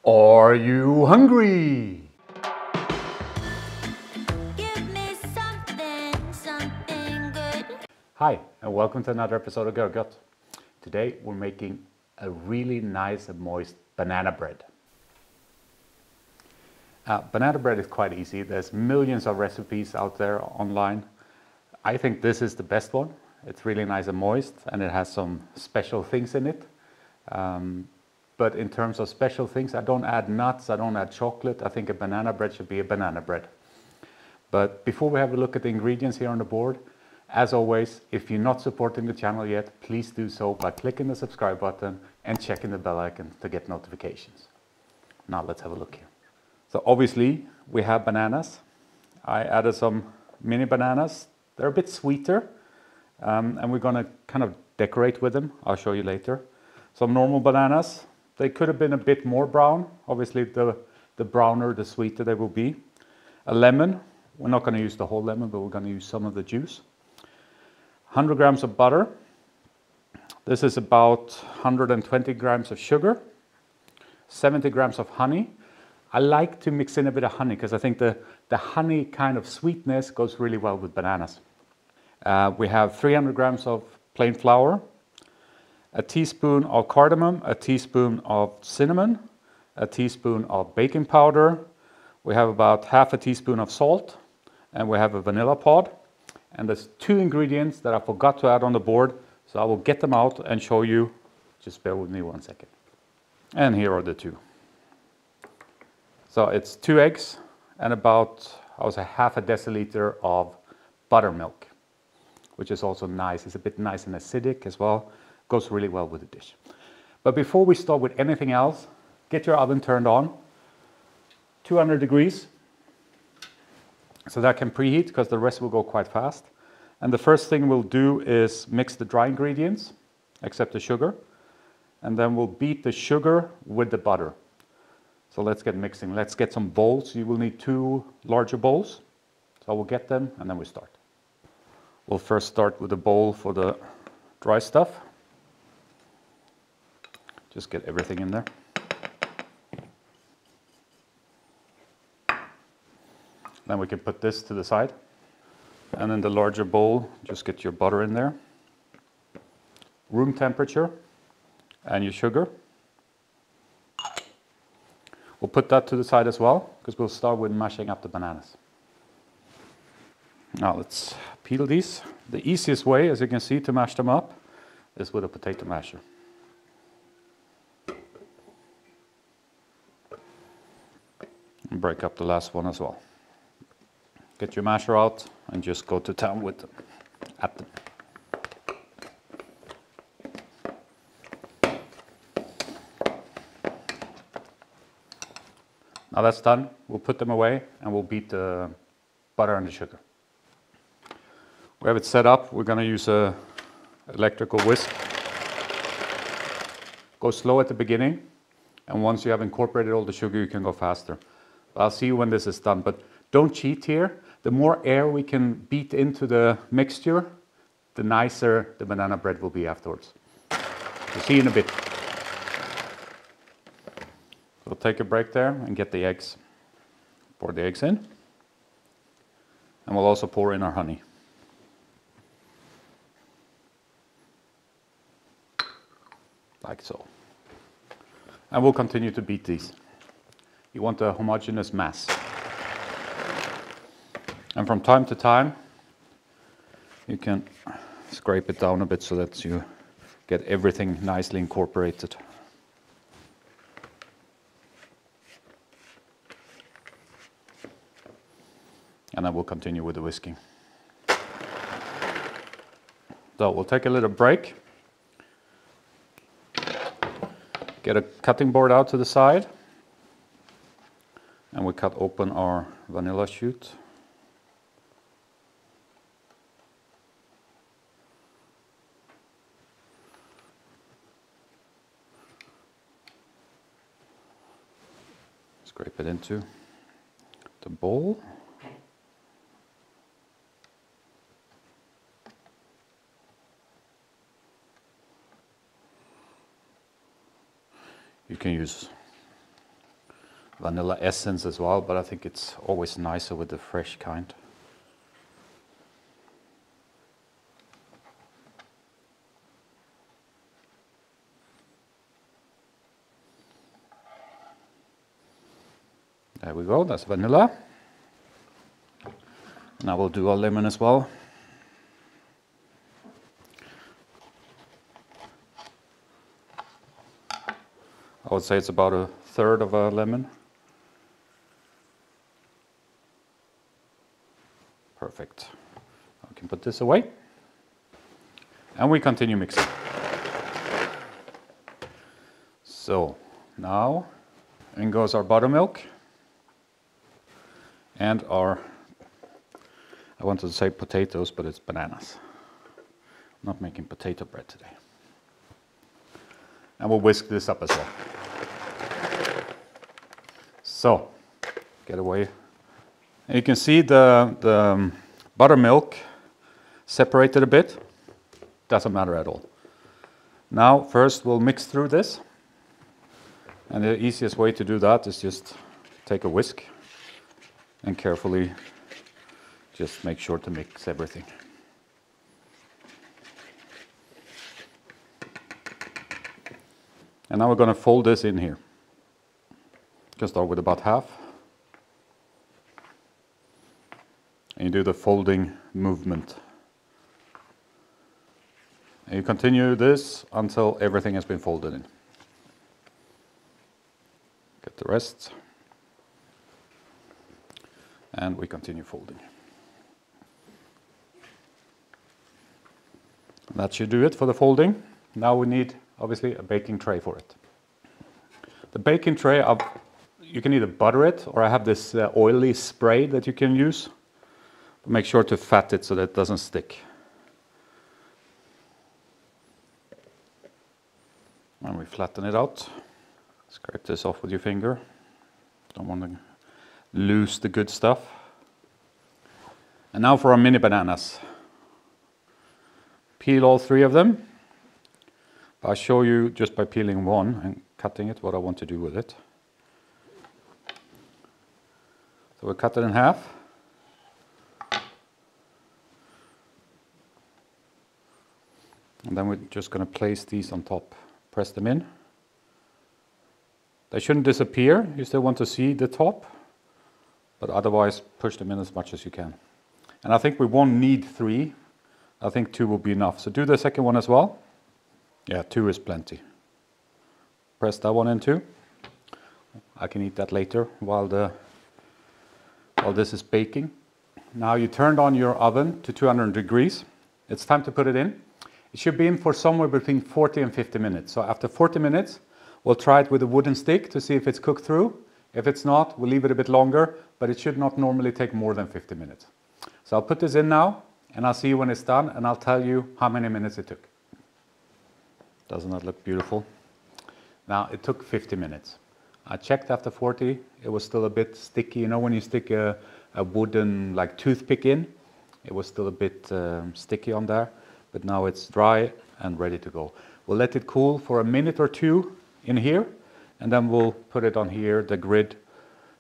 Are you hungry? Give me something good. Hi, and welcome to another episode of Görgött. Today we're making a really nice and moist banana bread. Banana bread is quite easy. There's millions of recipes out there online. I think this is the best one. It's really nice and moist, and it has some special things in it. But in terms of special things, I don't add nuts, I don't add chocolate. I think a banana bread should be a banana bread. But before we have a look at the ingredients here on the board, as always, if you're not supporting the channel yet, please do so by clicking the subscribe button and checking the bell icon to get notifications. Now let's have a look here. So obviously we have bananas. I added some mini bananas. They're a bit sweeter, and we're gonna kind of decorate with them. I'll show you later. Some normal bananas. They could have been a bit more brown. Obviously the browner, the sweeter they will be. A lemon. We're not going to use the whole lemon, but we're going to use some of the juice. 100 grams of butter. This is about 120 grams of sugar. 70 grams of honey. I like to mix in a bit of honey because I think the honey kind of sweetness goes really well with bananas. We have 300 grams of plain flour. A teaspoon of cardamom, a teaspoon of cinnamon, a teaspoon of baking powder. We have about half a teaspoon of salt, and we have a vanilla pod. And there's two ingredients that I forgot to add on the board, so I will get them out and show you. Just bear with me 1 second. And here are the two. So it's 2 eggs and about, I would say, half a deciliter of buttermilk, which is also nice. It's a bit nice and acidic as well. Goes really well with the dish. But before we start with anything else, get your oven turned on. 200 degrees. So that can preheat because the rest will go quite fast. And the first thing we'll do is mix the dry ingredients, except the sugar. And then we'll beat the sugar with the butter. So let's get mixing. Let's get some bowls. You will need 2 larger bowls. So we'll get them and then we start. We'll first start with a bowl for the dry stuff. Just get everything in there. Then we can put this to the side. And in the larger bowl, just get your butter in there. Room temperature and your sugar. We'll put that to the side as well, because we'll start with mashing up the bananas. Now let's peel these. The easiest way, as you can see, to mash them up is with a potato masher. And break up the last one as well. Get your masher out and just go to town with them, at them. Now that's done. We'll put them away and we'll beat the butter and the sugar. We have it set up. We're going to use a electrical whisk. Go slow at the beginning, and once you have incorporated all the sugar, you can go faster. I'll see you when this is done, but don't cheat here. The more air we can beat into the mixture, the nicer the banana bread will be afterwards. We'll see you in a bit. We'll take a break there and get the eggs. Pour the eggs in. And we'll also pour in our honey. Like so. And we'll continue to beat these. You want a homogeneous mass. And from time to time, you can scrape it down a bit so that you get everything nicely incorporated. And then we'll continue with the whisking. So we'll take a little break. Get a cutting board out to the side. And we cut open our vanilla shoot. Scrape it into the bowl. You can use vanilla essence as well, but I think it's always nicer with the fresh kind. There we go, that's vanilla. Now we'll do our lemon as well. I would say it's about 1/3 of a lemon. Perfect. I can put this away. And we continue mixing. So now in goes our buttermilk and our, I wanted to say potatoes, but it's bananas. I'm not making potato bread today. And we'll whisk this up as well. So, get away. And you can see the buttermilk separated a bit. Doesn't matter at all. Now, first we'll mix through this. And the easiest way to do that is just take a whisk and carefully just make sure to mix everything. And now we're going to fold this in here. You can start with about half. And you do the folding movement. And you continue this until everything has been folded in. Get the rest. And we continue folding. That should do it for the folding. Now we need, obviously, a baking tray for it. The baking tray, you can either butter it, or I have this oily spray that you can use. But make sure to fat it so that it doesn't stick. And we flatten it out. Scrape this off with your finger. Don't want to lose the good stuff. And now for our mini bananas. Peel all 3 of them. I'll show you just by peeling one and cutting it what I want to do with it. So we'll cut it in half. And then we're just going to place these on top. Press them in. They shouldn't disappear. You still want to see the top. But otherwise, push them in as much as you can. And I think we won't need 3. I think 2 will be enough. So do the second one as well. Yeah, 2 is plenty. Press that one in too. I can eat that later while this is baking. Now you turned on your oven to 200 degrees. It's time to put it in. It should be in for somewhere between 40 and 50 minutes. So after 40 minutes, we'll try it with a wooden stick to see if it's cooked through. If it's not, we'll leave it a bit longer, but it should not normally take more than 50 minutes. So I'll put this in now, and I'll see you when it's done, and I'll tell you how many minutes it took. Doesn't that look beautiful? Now, it took 50 minutes. I checked after 40, it was still a bit sticky. You know when you stick a wooden like toothpick in, it was still a bit sticky on there, but now it's dry and ready to go. We'll let it cool for a minute or 2 in here, and then we'll put it on here, the grid,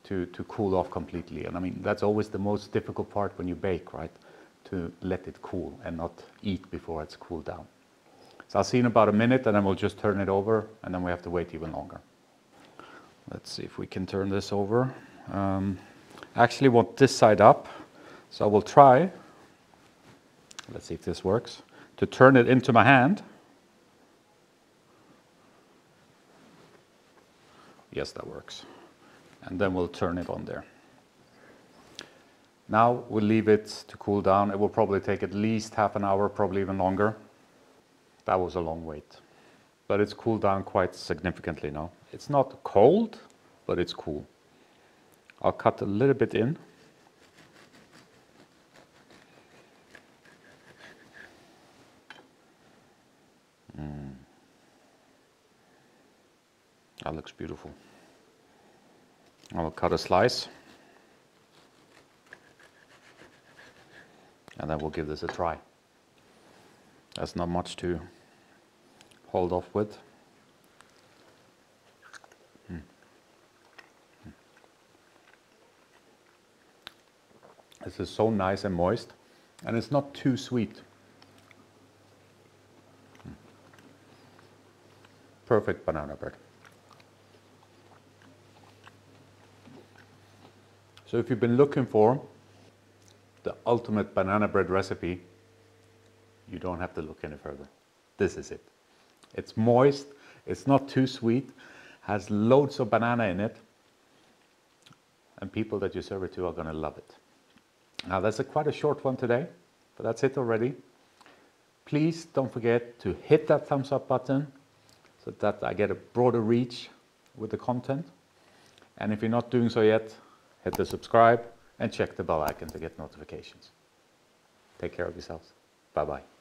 to cool off completely. And I mean, that's always the most difficult part when you bake, right? To let it cool and not eat before it's cooled down. So I'll see in about a minute, and then we'll just turn it over, and then we have to wait even longer. Let's see if we can turn this over. I actually want this side up, so I will try, let's see if this works, to turn it into my hand. Yes, that works. And then we'll turn it on there. Now we'll leave it to cool down. It will probably take at least half an hour, probably even longer. That was a long wait. But it's cooled down quite significantly now. It's not cold, but it's cool. I'll cut a little bit in. That looks beautiful. I will cut a slice. And then we'll give this a try. There's not much to hold off with. This is so nice and moist, and it's not too sweet. Perfect banana bread. So if you've been looking for the ultimate banana bread recipe, you don't have to look any further. This is it. It's moist, it's not too sweet, has loads of banana in it, and people that you serve it to are going to love it. Now that's quite a short one today, but that's it already. Please don't forget to hit that thumbs up button so that I get a broader reach with the content. And if you're not doing so yet, hit the subscribe and check the bell icon to get notifications. Take care of yourselves. Bye-bye.